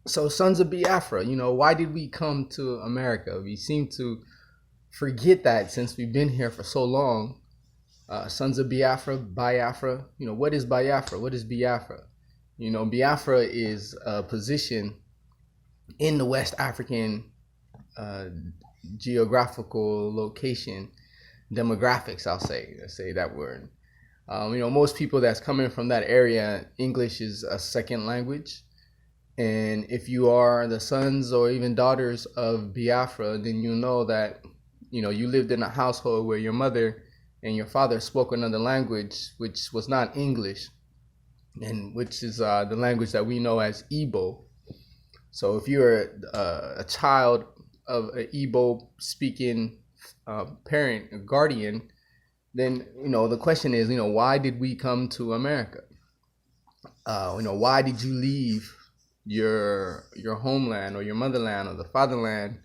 So, sons of Biafra, why did we come to America? We seem to forget that since we've been here for so long. Sons of Biafra, what is Biafra? What is Biafra? Biafra is a position in the West African uh, geographical location, demographics, let's say that word. Most people that's coming from that area, English is a second language. And if you are the sons or even daughters of Biafra, then you know that, you lived in a household where your mother and your father spoke another language, which was not English, and which is the language that we know as Igbo. So if you're a child of an Igbo speaking parent, a guardian, then, the question is, why did we come to America? Why did you leave your homeland or your motherland or the fatherland,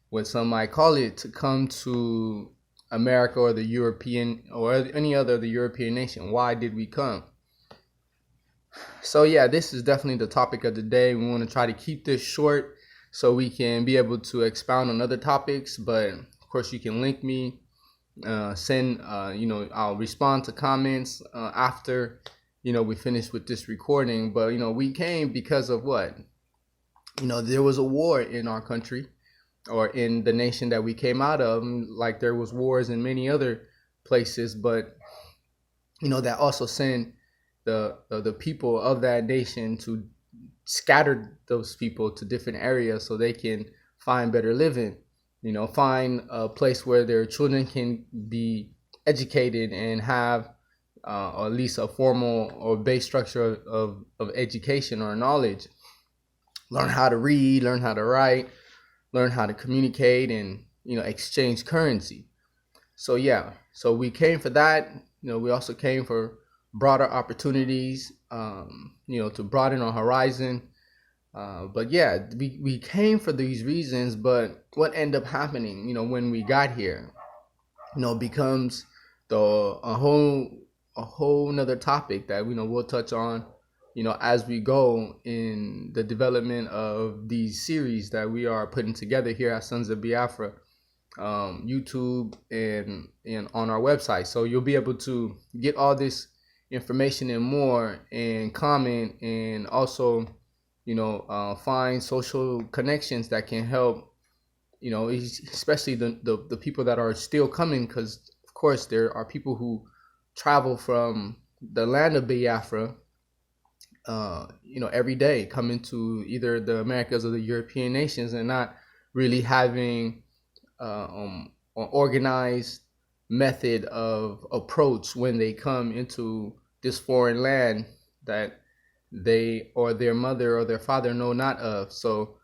what some might call it, to come to America or the European or any other of the European nation? Why did we come? So yeah, this is definitely the topic of the day. We want to try to keep this short so we can be able to expound on other topics. But of course, you can link me, send, I'll respond to comments after, we finish with this recording. But, we came because of what? There was a war in our country or in the nation that we came out of, like there was wars in many other places. But, that also sent the people of that nation to scatter those people to different areas so they can find better living, find a place where their children can be educated and have or at least a formal or base structure of education or knowledge, learn how to read, learn how to write, learn how to communicate, and exchange currency. So yeah, so we came for that. We also came for broader opportunities, to broaden our horizon. But yeah, we came for these reasons. But what ended up happening, when we got here, becomes the a whole nother topic that we'll touch on, as we go in the development of these series that we are putting together here at Sons of Biafra, YouTube and on our website. So you'll be able to get all this information and more, and comment, and also find social connections that can help, especially the people that are still coming, because of course there are people who travel from the land of Biafra, every day, coming to either the Americas or the European nations, and not really having an organized method of approach when they come into this foreign land that they or their mother or their father know not of. So,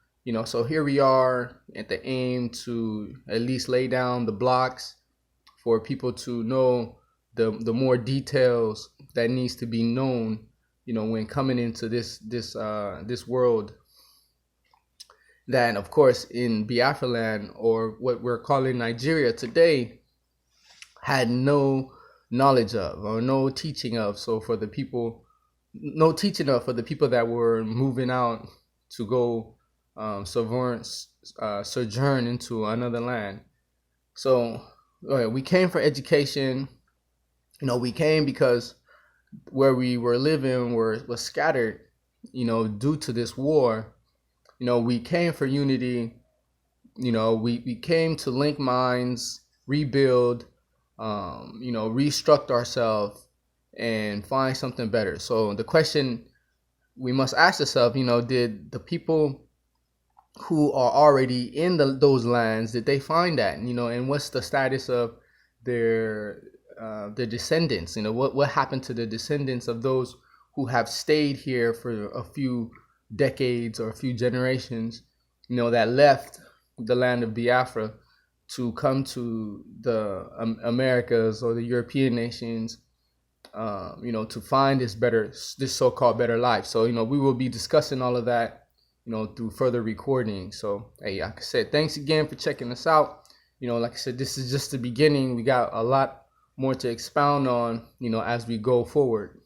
so here we are at the aim to at least lay down the blocks for people to know the more details that needs to be known, when coming into this world that, of course, in Biafra land, or what we're calling Nigeria today, had no knowledge of or no teaching of. So for the people, no teaching of for the people that were moving out to go sojourn into another land. So we came for education. We came because where we were living was scattered, due to this war. We came for unity. We came to link minds, rebuild, restructure ourselves and find something better. So the question we must ask ourselves, did the people who are already in those lands, did they find that, and what's the status of their descendants? What happened to the descendants of those who have stayed here for a few decades or a few generations, that left the land of Biafra to come to the Americas or the European nations, to find this so-called better life. So, we will be discussing all of that, through further recordings. So, hey, like I said, thanks again for checking us out. Like I said, this is just the beginning. We got a lot more to expound on, as we go forward.